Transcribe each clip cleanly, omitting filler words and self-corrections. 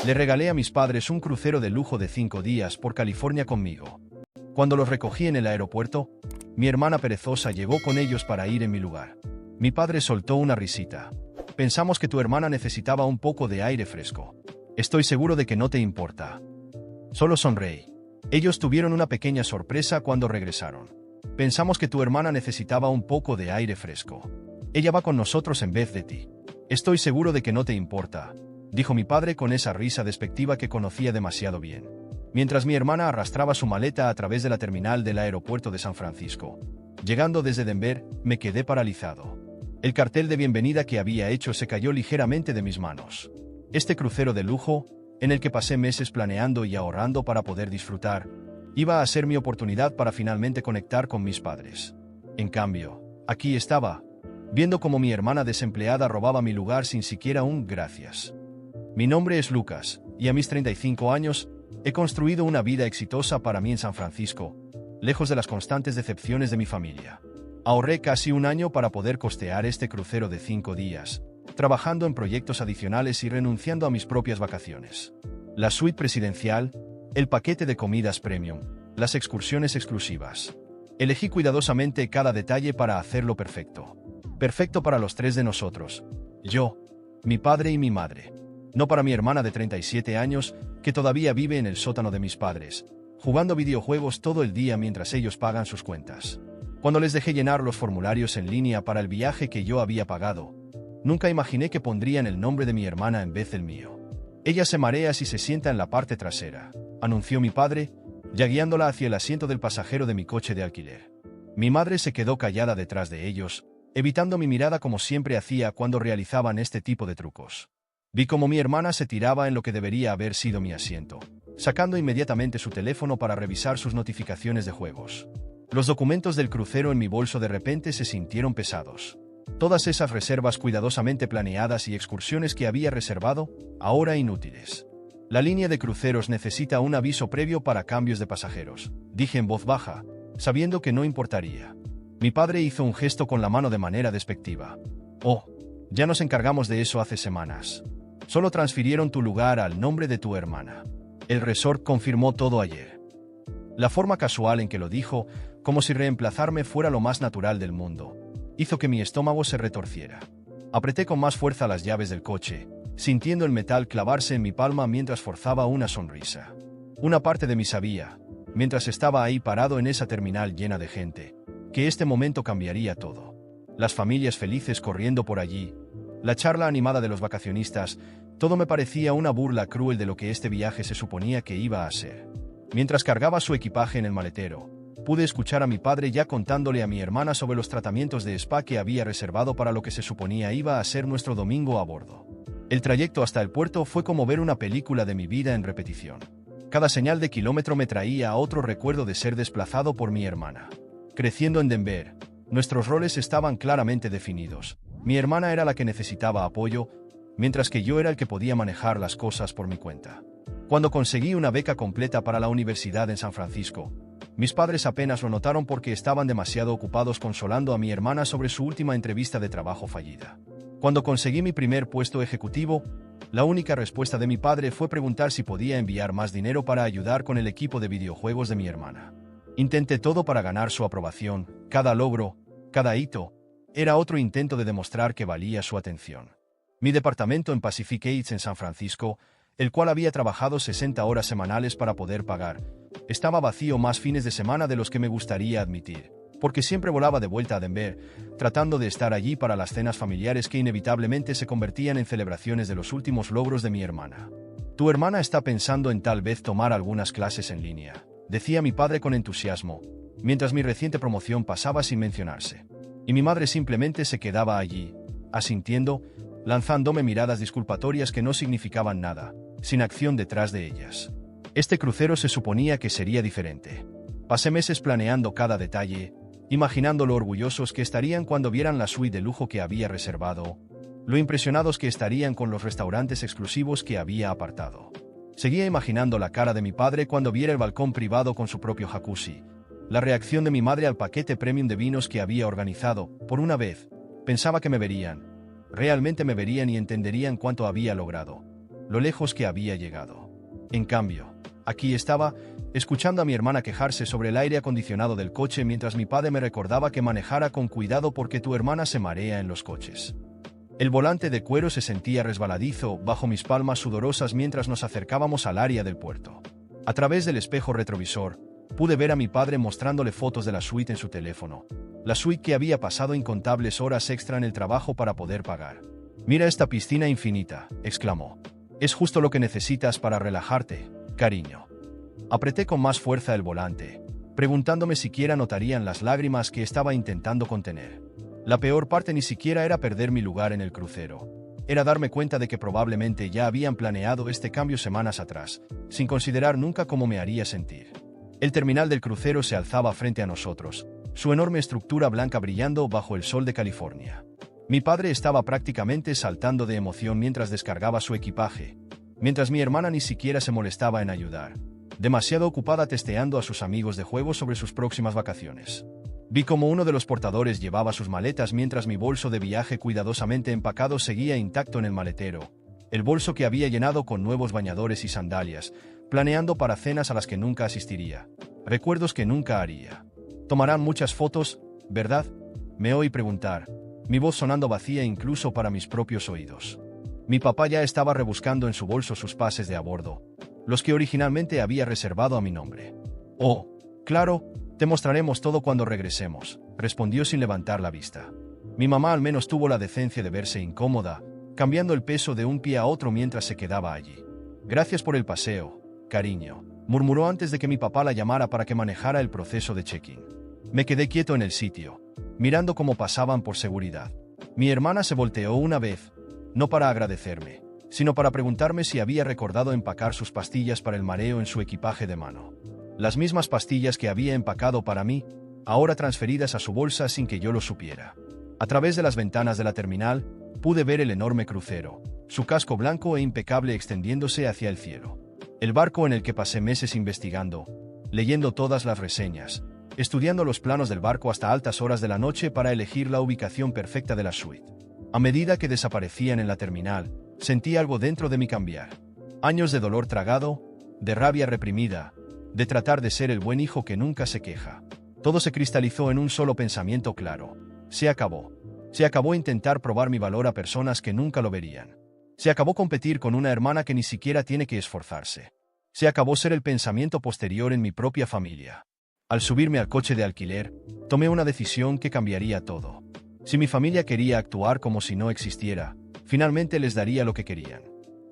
Le regalé a mis padres un crucero de lujo de 5 días por California conmigo. Cuando los recogí en el aeropuerto, mi hermana perezosa llegó con ellos para ir en mi lugar. Mi padre soltó una risita. Pensamos que tu hermana necesitaba un poco de aire fresco. Estoy seguro de que no te importa. Solo sonreí. Ellos tuvieron una pequeña sorpresa cuando regresaron. Pensamos que tu hermana necesitaba un poco de aire fresco. Ella va con nosotros en vez de ti. Estoy seguro de que no te importa, dijo mi padre con esa risa despectiva que conocía demasiado bien. Mientras mi hermana arrastraba su maleta a través de la terminal del aeropuerto de San Francisco. Llegando desde Denver, me quedé paralizado. El cartel de bienvenida que había hecho se cayó ligeramente de mis manos. Este crucero de lujo, en el que pasé meses planeando y ahorrando para poder disfrutar, iba a ser mi oportunidad para finalmente conectar con mis padres. En cambio, aquí estaba, viendo cómo mi hermana desempleada robaba mi lugar sin siquiera un gracias. Mi nombre es Lucas, y a mis 35 años, he construido una vida exitosa para mí en San Francisco, lejos de las constantes decepciones de mi familia. Ahorré casi un año para poder costear este crucero de 5 días, trabajando en proyectos adicionales y renunciando a mis propias vacaciones. La suite presidencial, el paquete de comidas premium, las excursiones exclusivas. Elegí cuidadosamente cada detalle para hacerlo perfecto. Perfecto para los 3 de nosotros, yo, mi padre y mi madre. No para mi hermana de 37 años, que todavía vive en el sótano de mis padres, jugando videojuegos todo el día mientras ellos pagan sus cuentas. Cuando les dejé llenar los formularios en línea para el viaje que yo había pagado, nunca imaginé que pondrían el nombre de mi hermana en vez del mío. Ella se marea si se sienta en la parte trasera, anunció mi padre, ya guiándola hacia el asiento del pasajero de mi coche de alquiler. Mi madre se quedó callada detrás de ellos, evitando mi mirada como siempre hacía cuando realizaban este tipo de trucos. Vi cómo mi hermana se tiraba en lo que debería haber sido mi asiento, sacando inmediatamente su teléfono para revisar sus notificaciones de juegos. Los documentos del crucero en mi bolso de repente se sintieron pesados. Todas esas reservas cuidadosamente planeadas y excursiones que había reservado, ahora inútiles. La línea de cruceros necesita un aviso previo para cambios de pasajeros, dije en voz baja, sabiendo que no importaría. Mi padre hizo un gesto con la mano de manera despectiva. Oh, ya nos encargamos de eso hace semanas. Solo transfirieron tu lugar al nombre de tu hermana. El resort confirmó todo ayer. La forma casual en que lo dijo, como si reemplazarme fuera lo más natural del mundo, hizo que mi estómago se retorciera. Apreté con más fuerza las llaves del coche, sintiendo el metal clavarse en mi palma mientras forzaba una sonrisa. Una parte de mí sabía, mientras estaba ahí parado en esa terminal llena de gente, que este momento cambiaría todo. Las familias felices corriendo por allí, la charla animada de los vacacionistas, todo me parecía una burla cruel de lo que este viaje se suponía que iba a ser. Mientras cargaba su equipaje en el maletero, pude escuchar a mi padre ya contándole a mi hermana sobre los tratamientos de spa que había reservado para lo que se suponía iba a ser nuestro domingo a bordo. El trayecto hasta el puerto fue como ver una película de mi vida en repetición. Cada señal de kilómetro me traía a otro recuerdo de ser desplazado por mi hermana. Creciendo en Denver, nuestros roles estaban claramente definidos. Mi hermana era la que necesitaba apoyo, mientras que yo era el que podía manejar las cosas por mi cuenta. Cuando conseguí una beca completa para la universidad en San Francisco, mis padres apenas lo notaron porque estaban demasiado ocupados consolando a mi hermana sobre su última entrevista de trabajo fallida. Cuando conseguí mi primer puesto ejecutivo, la única respuesta de mi padre fue preguntar si podía enviar más dinero para ayudar con el equipo de videojuegos de mi hermana. Intenté todo para ganar su aprobación, cada logro, cada hito, era otro intento de demostrar que valía su atención. Mi departamento en Pacific Heights en San Francisco, el cual había trabajado 60 horas semanales para poder pagar, estaba vacío más fines de semana de los que me gustaría admitir, porque siempre volaba de vuelta a Denver, tratando de estar allí para las cenas familiares que inevitablemente se convertían en celebraciones de los últimos logros de mi hermana. Tu hermana está pensando en tal vez tomar algunas clases en línea, decía mi padre con entusiasmo, mientras mi reciente promoción pasaba sin mencionarse. Y mi madre simplemente se quedaba allí, asintiendo, lanzándome miradas disculpatorias que no significaban nada, sin acción detrás de ellas. Este crucero se suponía que sería diferente. Pasé meses planeando cada detalle, imaginando lo orgullosos que estarían cuando vieran la suite de lujo que había reservado, lo impresionados que estarían con los restaurantes exclusivos que había apartado. Seguía imaginando la cara de mi padre cuando viera el balcón privado con su propio jacuzzi, la reacción de mi madre al paquete premium de vinos que había organizado. Por una vez, pensaba que me verían. Realmente me verían y entenderían cuánto había logrado. lo lejos que había llegado. En cambio, aquí estaba, escuchando a mi hermana quejarse sobre el aire acondicionado del coche mientras mi padre me recordaba que manejara con cuidado porque tu hermana se marea en los coches. El volante de cuero se sentía resbaladizo bajo mis palmas sudorosas mientras nos acercábamos al área del puerto. A través del espejo retrovisor, pude ver a mi padre mostrándole fotos de la suite en su teléfono. La suite que había pasado incontables horas extra en el trabajo para poder pagar. «Mira esta piscina infinita», exclamó. «Es justo lo que necesitas para relajarte, cariño». Apreté con más fuerza el volante, preguntándome siquiera notarían las lágrimas que estaba intentando contener. La peor parte ni siquiera era perder mi lugar en el crucero. Era darme cuenta de que probablemente ya habían planeado este cambio semanas atrás, sin considerar nunca cómo me haría sentir. El terminal del crucero se alzaba frente a nosotros, su enorme estructura blanca brillando bajo el sol de California. Mi padre estaba prácticamente saltando de emoción mientras descargaba su equipaje, mientras mi hermana ni siquiera se molestaba en ayudar, demasiado ocupada testeando a sus amigos de juego sobre sus próximas vacaciones. Vi como uno de los portadores llevaba sus maletas mientras mi bolso de viaje cuidadosamente empacado seguía intacto en el maletero, el bolso que había llenado con nuevos bañadores y sandalias, planeando para cenas a las que nunca asistiría, recuerdos que nunca haría. «Tomarán muchas fotos, ¿verdad?», me oí preguntar, mi voz sonando vacía incluso para mis propios oídos. Mi papá ya estaba rebuscando en su bolso sus pases de a bordo, los que originalmente había reservado a mi nombre. «Oh, claro, te mostraremos todo cuando regresemos», respondió sin levantar la vista. Mi mamá al menos tuvo la decencia de verse incómoda, cambiando el peso de un pie a otro mientras se quedaba allí. «Gracias por el paseo, cariño», murmuró antes de que mi papá la llamara para que manejara el proceso de check-in. Me quedé quieto en el sitio, mirando cómo pasaban por seguridad. Mi hermana se volteó una vez, no para agradecerme, sino para preguntarme si había recordado empacar sus pastillas para el mareo en su equipaje de mano. Las mismas pastillas que había empacado para mí, ahora transferidas a su bolsa sin que yo lo supiera. A través de las ventanas de la terminal, pude ver el enorme crucero, su casco blanco e impecable extendiéndose hacia el cielo. El barco en el que pasé meses investigando, leyendo todas las reseñas, estudiando los planos del barco hasta altas horas de la noche para elegir la ubicación perfecta de la suite. A medida que desaparecían en la terminal, sentí algo dentro de mí cambiar. Años de dolor tragado, de rabia reprimida, de tratar de ser el buen hijo que nunca se queja. Todo se cristalizó en un solo pensamiento claro. Se acabó. Se acabó intentar probar mi valor a personas que nunca lo verían. Se acabó competir con una hermana que ni siquiera tiene que esforzarse. Se acabó ser el pensamiento posterior en mi propia familia. Al subirme al coche de alquiler, tomé una decisión que cambiaría todo. Si mi familia quería actuar como si no existiera, finalmente les daría lo que querían.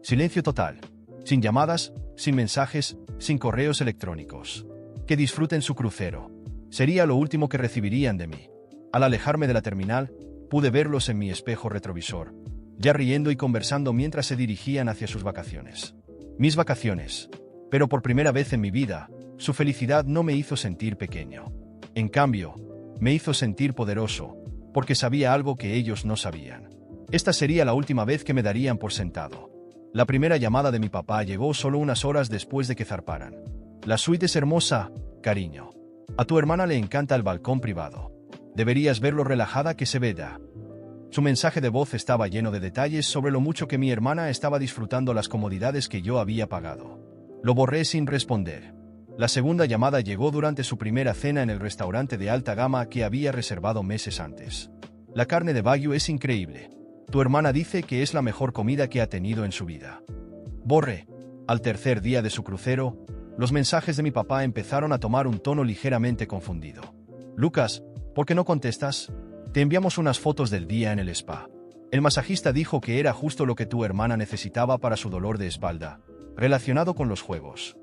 Silencio total. Sin llamadas, sin mensajes, sin correos electrónicos. Que disfruten su crucero. Sería lo último que recibirían de mí. Al alejarme de la terminal, pude verlos en mi espejo retrovisor, ya riendo y conversando mientras se dirigían hacia sus vacaciones. Mis vacaciones. Pero por primera vez en mi vida, su felicidad no me hizo sentir pequeño. En cambio, me hizo sentir poderoso, porque sabía algo que ellos no sabían. Esta sería la última vez que me darían por sentado. La primera llamada de mi papá llegó solo unas horas después de que zarparan. «La suite es hermosa, cariño. A tu hermana le encanta el balcón privado. Deberías ver lo relajada que se ve ya». Su mensaje de voz estaba lleno de detalles sobre lo mucho que mi hermana estaba disfrutando las comodidades que yo había pagado. Lo borré sin responder. La segunda llamada llegó durante su primera cena en el restaurante de alta gama que había reservado meses antes. «La carne de Wagyu es increíble. Tu hermana dice que es la mejor comida que ha tenido en su vida». Borré. Al tercer día de su crucero, los mensajes de mi papá empezaron a tomar un tono ligeramente confundido. «Lucas, ¿por qué no contestas? Te enviamos unas fotos del día en el spa. El masajista dijo que era justo lo que tu hermana necesitaba para su dolor de espalda, relacionado con los juegos».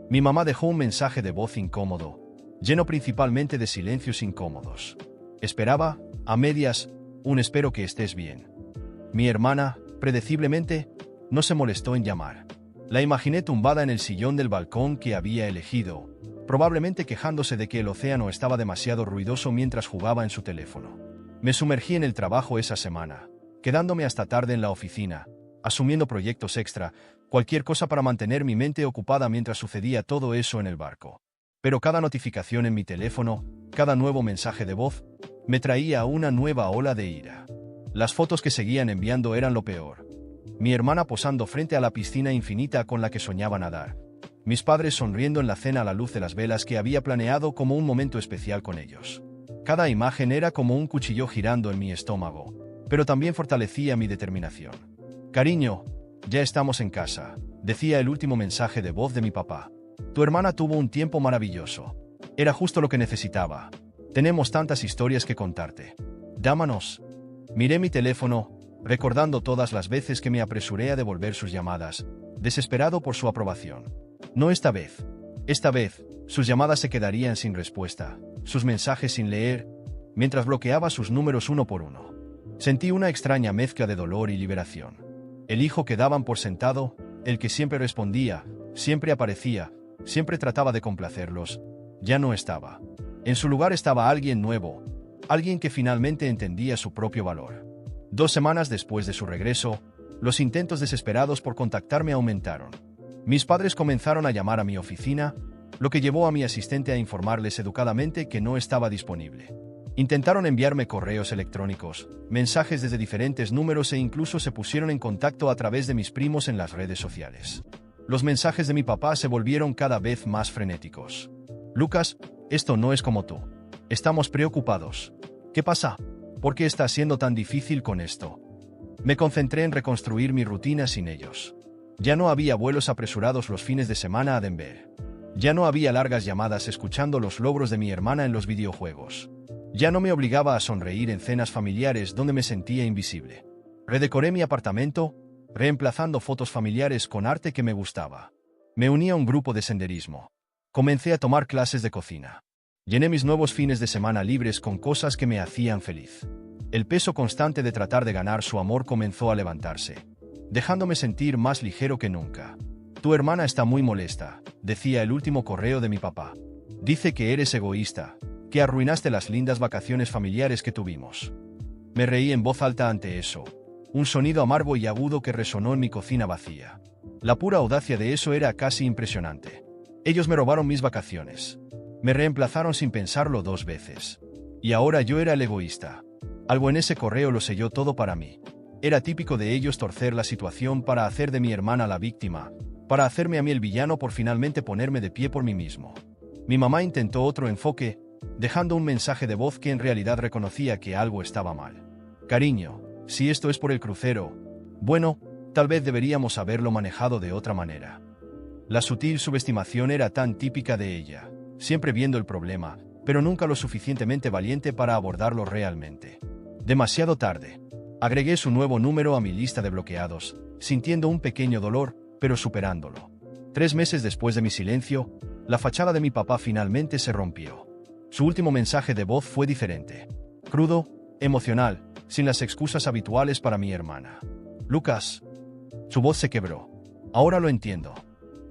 Mi mamá dejó un mensaje de voz incómodo, lleno principalmente de silencios incómodos. Esperaba, a medias, un «espero que estés bien». Mi hermana, predeciblemente, no se molestó en llamar. La imaginé tumbada en el sillón del balcón que había elegido, probablemente quejándose de que el océano estaba demasiado ruidoso mientras jugaba en su teléfono. Me sumergí en el trabajo esa semana, quedándome hasta tarde en la oficina, asumiendo proyectos extra, cualquier cosa para mantener mi mente ocupada mientras sucedía todo eso en el barco. Pero cada notificación en mi teléfono, cada nuevo mensaje de voz, me traía una nueva ola de ira. Las fotos que seguían enviando eran lo peor. Mi hermana posando frente a la piscina infinita con la que soñaba nadar. Mis padres sonriendo en la cena a la luz de las velas que había planeado como un momento especial con ellos. Cada imagen era como un cuchillo girando en mi estómago, pero también fortalecía mi determinación. Cariño, ya estamos en casa, decía el último mensaje de voz de mi papá. Tu hermana tuvo un tiempo maravilloso. Era justo lo que necesitaba. Tenemos tantas historias que contarte. Dámanos. Miré mi teléfono, recordando todas las veces que me apresuré a devolver sus llamadas, desesperado por su aprobación. No esta vez. Esta vez, sus llamadas se quedarían sin respuesta, sus mensajes sin leer, mientras bloqueaba sus números uno por uno. Sentí una extraña mezcla de dolor y liberación. El hijo que daban por sentado, el que siempre respondía, siempre aparecía, siempre trataba de complacerlos, ya no estaba. En su lugar estaba alguien nuevo, alguien que finalmente entendía su propio valor. 2 semanas después de su regreso, los intentos desesperados por contactarme aumentaron. Mis padres comenzaron a llamar a mi oficina, lo que llevó a mi asistente a informarles educadamente que no estaba disponible. Intentaron enviarme correos electrónicos, mensajes desde diferentes números e incluso se pusieron en contacto a través de mis primos en las redes sociales. Los mensajes de mi papá se volvieron cada vez más frenéticos. Lucas, esto no es como tú. Estamos preocupados. ¿Qué pasa? ¿Por qué está siendo tan difícil con esto? Me concentré en reconstruir mi rutina sin ellos. Ya no había vuelos apresurados los fines de semana a Denver. Ya no había largas llamadas escuchando los logros de mi hermana en los videojuegos. Ya no me obligaba a sonreír en cenas familiares donde me sentía invisible. Redecoré mi apartamento, reemplazando fotos familiares con arte que me gustaba. Me uní a un grupo de senderismo. Comencé a tomar clases de cocina. Llené mis nuevos fines de semana libres con cosas que me hacían feliz. El peso constante de tratar de ganar su amor comenzó a levantarse, dejándome sentir más ligero que nunca. Tu hermana está muy molesta, decía el último correo de mi papá. Dice que eres egoísta, que arruinaste las lindas vacaciones familiares que tuvimos. Me reí en voz alta ante eso, un sonido amargo y agudo que resonó en mi cocina vacía. La pura audacia de eso era casi impresionante. Ellos me robaron mis vacaciones. Me reemplazaron sin pensarlo 2 veces. Y ahora yo era el egoísta. Algo en ese correo lo selló todo para mí. Era típico de ellos torcer la situación para hacer de mi hermana la víctima, para hacerme a mí el villano por finalmente ponerme de pie por mí mismo. Mi mamá intentó otro enfoque, dejando un mensaje de voz que en realidad reconocía que algo estaba mal. Cariño, si esto es por el crucero, bueno, tal vez deberíamos haberlo manejado de otra manera. La sutil subestimación era tan típica de ella, siempre viendo el problema, pero nunca lo suficientemente valiente para abordarlo realmente. Demasiado tarde. Agregué su nuevo número a mi lista de bloqueados, sintiendo un pequeño dolor, pero superándolo. 3 meses después de mi silencio, la fachada de mi papá finalmente se rompió. Su último mensaje de voz fue diferente. Crudo, emocional, sin las excusas habituales para mi hermana. Lucas. Su voz se quebró. Ahora lo entiendo.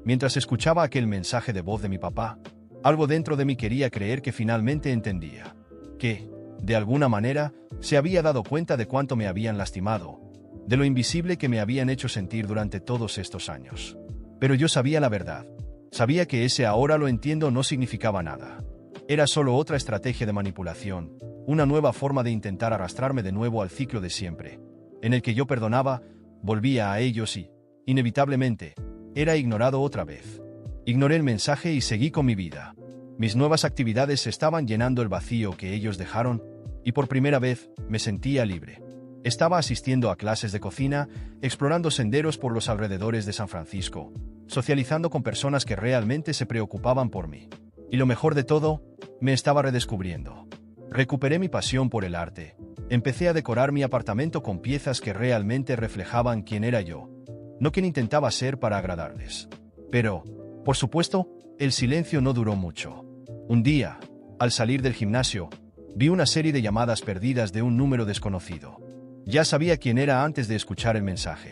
Mientras escuchaba aquel mensaje de voz de mi papá, algo dentro de mí quería creer que finalmente entendía. Que, de alguna manera, se había dado cuenta de cuánto me habían lastimado, de lo invisible que me habían hecho sentir durante todos estos años. Pero yo sabía la verdad. Sabía que ese ahora lo entiendo no significaba nada. Era solo otra estrategia de manipulación, una nueva forma de intentar arrastrarme de nuevo al ciclo de siempre, en el que yo perdonaba, volvía a ellos y, inevitablemente, era ignorado otra vez. Ignoré el mensaje y seguí con mi vida. Mis nuevas actividades estaban llenando el vacío que ellos dejaron, y por primera vez me sentía libre. Estaba asistiendo a clases de cocina, explorando senderos por los alrededores de San Francisco, socializando con personas que realmente se preocupaban por mí. Y lo mejor de todo, me estaba redescubriendo. Recuperé mi pasión por el arte. Empecé a decorar mi apartamento con piezas que realmente reflejaban quién era yo, no quien intentaba ser para agradarles. Pero, por supuesto, el silencio no duró mucho. Un día, al salir del gimnasio, vi una serie de llamadas perdidas de un número desconocido. Ya sabía quién era antes de escuchar el mensaje.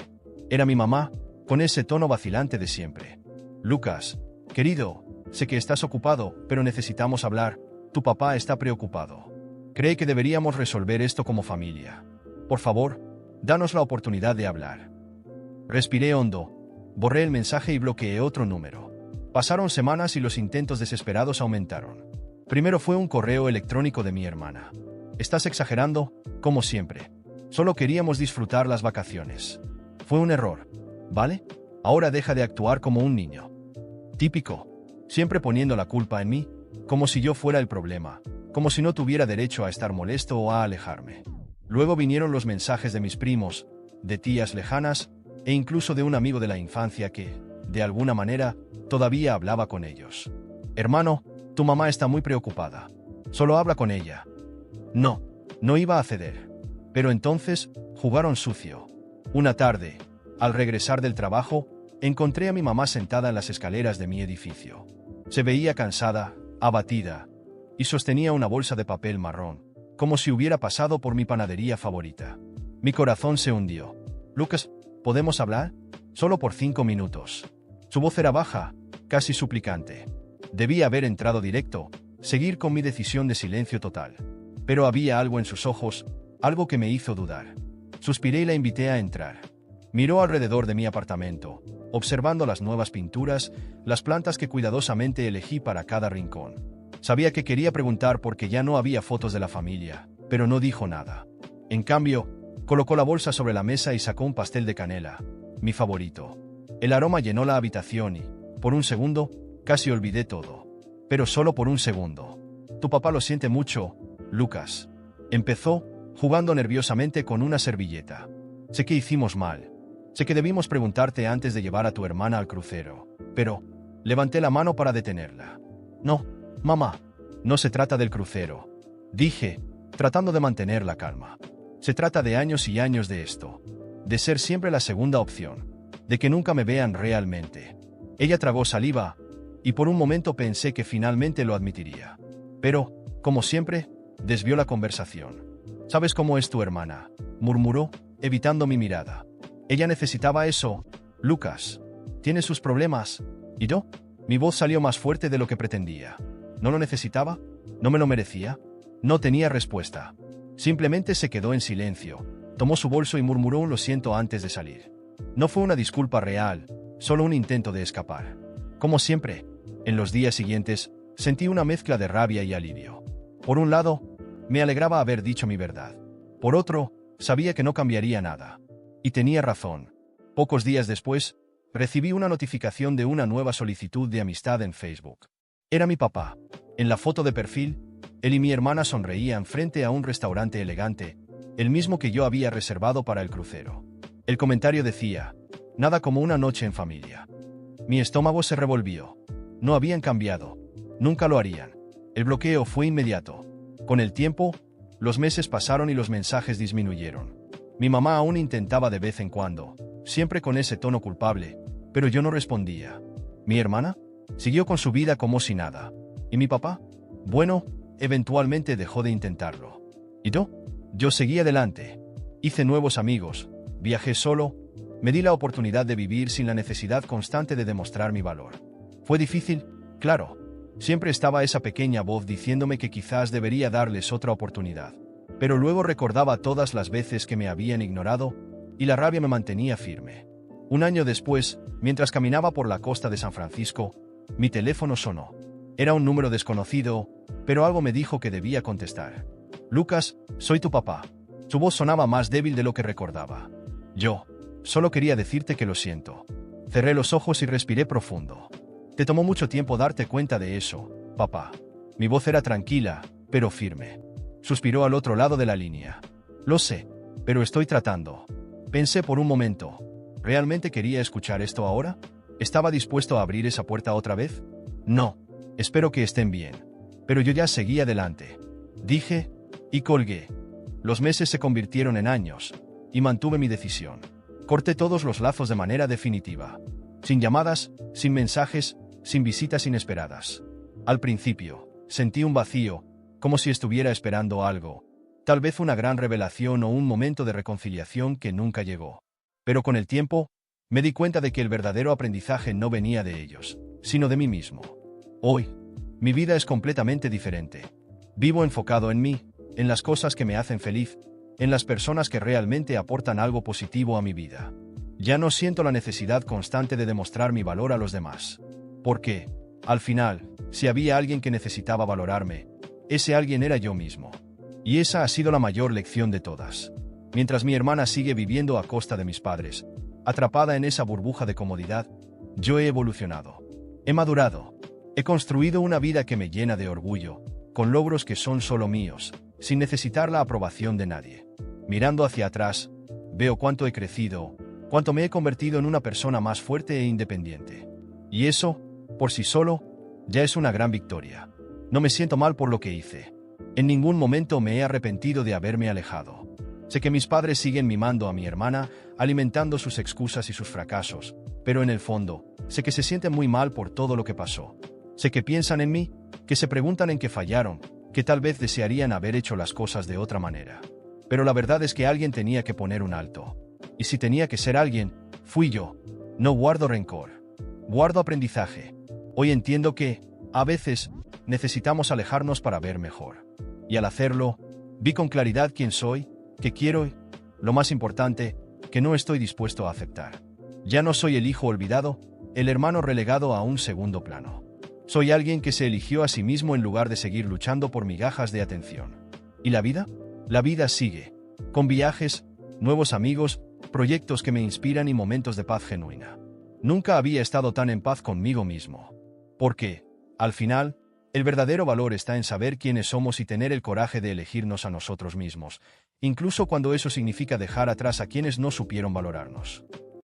Era mi mamá, con ese tono vacilante de siempre. Lucas, querido, sé que estás ocupado, pero necesitamos hablar. Tu papá está preocupado. Cree que deberíamos resolver esto como familia. Por favor, danos la oportunidad de hablar. Respiré hondo, borré el mensaje y bloqueé otro número. Pasaron semanas y los intentos desesperados aumentaron. Primero fue un correo electrónico de mi hermana. Estás exagerando, como siempre. Solo queríamos disfrutar las vacaciones. Fue un error, ¿vale? Ahora deja de actuar como un niño. Típico. Siempre poniendo la culpa en mí, como si yo fuera el problema, como si no tuviera derecho a estar molesto o a alejarme. Luego vinieron los mensajes de mis primos, de tías lejanas, e incluso de un amigo de la infancia que, de alguna manera, todavía hablaba con ellos. Hermano, tu mamá está muy preocupada. Solo habla con ella. No iba a ceder. Pero entonces, jugaron sucio. Una tarde, al regresar del trabajo, encontré a mi mamá sentada en las escaleras de mi edificio. Se veía cansada, abatida, y sostenía una bolsa de papel marrón, como si hubiera pasado por mi panadería favorita. Mi corazón se hundió. Lucas, ¿podemos hablar? Solo por 5 minutos. Su voz era baja, casi suplicante. Debía haber entrado directo, seguir con mi decisión de silencio total. Pero había algo en sus ojos, algo que me hizo dudar. Suspiré y la invité a entrar. Miró alrededor de mi apartamento, observando las nuevas pinturas, las plantas que cuidadosamente elegí para cada rincón. Sabía que quería preguntar porque ya no había fotos de la familia, pero no dijo nada. En cambio, colocó la bolsa sobre la mesa y sacó un pastel de canela, mi favorito. El aroma llenó la habitación y, por un segundo, casi olvidé todo. Pero solo por un segundo. Tu papá lo siente mucho, Lucas. Empezó, jugando nerviosamente con una servilleta. Sé que hicimos mal. Sé que debimos preguntarte antes de llevar a tu hermana al crucero. Pero, levanté la mano para detenerla. No, mamá. No se trata del crucero. Dije, tratando de mantener la calma. Se trata de años y años de esto. De ser siempre la segunda opción. De que nunca me vean realmente. Ella tragó saliva, y por un momento pensé que finalmente lo admitiría. Pero, como siempre, desvió la conversación. ¿Sabes cómo es tu hermana?, murmuró, evitando mi mirada. Ella necesitaba eso, Lucas. Tiene sus problemas. ¿Y yo? Mi voz salió más fuerte de lo que pretendía. ¿No lo necesitaba? ¿No me lo merecía? No tenía respuesta. Simplemente se quedó en silencio, tomó su bolso y murmuró un lo siento antes de salir. No fue una disculpa real, solo un intento de escapar. Como siempre, en los días siguientes, sentí una mezcla de rabia y alivio. Por un lado, me alegraba haber dicho mi verdad. Por otro, sabía que no cambiaría nada. Y tenía razón. Pocos días después, recibí una notificación de una nueva solicitud de amistad en Facebook. Era mi papá. En la foto de perfil, él y mi hermana sonreían frente a un restaurante elegante, el mismo que yo había reservado para el crucero. El comentario decía, nada como una noche en familia. Mi estómago se revolvió. No habían cambiado. Nunca lo harían. El bloqueo fue inmediato. Con el tiempo, los meses pasaron y los mensajes disminuyeron. Mi mamá aún intentaba de vez en cuando, siempre con ese tono culpable, pero yo no respondía. ¿Mi hermana? Siguió con su vida como si nada. ¿Y mi papá? Bueno, eventualmente dejó de intentarlo. ¿Y yo? Yo seguí adelante. Hice nuevos amigos, viajé solo, me di la oportunidad de vivir sin la necesidad constante de demostrar mi valor. ¿Fue difícil? Claro. Siempre estaba esa pequeña voz diciéndome que quizás debería darles otra oportunidad. Pero luego recordaba todas las veces que me habían ignorado, y la rabia me mantenía firme. Un año después, mientras caminaba por la costa de San Francisco, mi teléfono sonó. Era un número desconocido, pero algo me dijo que debía contestar. Lucas, soy tu papá. Su voz sonaba más débil de lo que recordaba. Yo, solo quería decirte que lo siento. Cerré los ojos y respiré profundo. Te tomó mucho tiempo darte cuenta de eso, papá. Mi voz era tranquila, pero firme. Suspiró al otro lado de la línea. Lo sé, pero estoy tratando. Pensé por un momento. ¿Realmente quería escuchar esto ahora? ¿Estaba dispuesto a abrir esa puerta otra vez? No. Espero que estén bien. Pero yo ya seguí adelante. Dije, y colgué. Los meses se convirtieron en años, y mantuve mi decisión. Corté todos los lazos de manera definitiva. Sin llamadas, sin mensajes, sin visitas inesperadas. Al principio, sentí un vacío, como si estuviera esperando algo. Tal vez una gran revelación o un momento de reconciliación que nunca llegó. Pero con el tiempo, me di cuenta de que el verdadero aprendizaje no venía de ellos, sino de mí mismo. Hoy, mi vida es completamente diferente. Vivo enfocado en mí, en las cosas que me hacen feliz, en las personas que realmente aportan algo positivo a mi vida. Ya no siento la necesidad constante de demostrar mi valor a los demás. Porque, al final, si había alguien que necesitaba valorarme, ese alguien era yo mismo. Y esa ha sido la mayor lección de todas. Mientras mi hermana sigue viviendo a costa de mis padres, atrapada en esa burbuja de comodidad, yo he evolucionado. He madurado. He construido una vida que me llena de orgullo, con logros que son solo míos, sin necesitar la aprobación de nadie. Mirando hacia atrás, veo cuánto he crecido, cuánto me he convertido en una persona más fuerte e independiente. Y eso, por sí solo, ya es una gran victoria. No me siento mal por lo que hice. En ningún momento me he arrepentido de haberme alejado. Sé que mis padres siguen mimando a mi hermana, alimentando sus excusas y sus fracasos, pero en el fondo, sé que se sienten muy mal por todo lo que pasó. Sé que piensan en mí, que se preguntan en qué fallaron, que tal vez desearían haber hecho las cosas de otra manera. Pero la verdad es que alguien tenía que poner un alto. Y si tenía que ser alguien, fui yo. No guardo rencor. Guardo aprendizaje. Hoy entiendo que, a veces, necesitamos alejarnos para ver mejor. Y al hacerlo, vi con claridad quién soy, qué quiero y, lo más importante, que no estoy dispuesto a aceptar. Ya no soy el hijo olvidado, el hermano relegado a un segundo plano. Soy alguien que se eligió a sí mismo en lugar de seguir luchando por migajas de atención. ¿Y la vida? La vida sigue, con viajes, nuevos amigos, proyectos que me inspiran y momentos de paz genuina. Nunca había estado tan en paz conmigo mismo. Porque, al final, el verdadero valor está en saber quiénes somos y tener el coraje de elegirnos a nosotros mismos, incluso cuando eso significa dejar atrás a quienes no supieron valorarnos.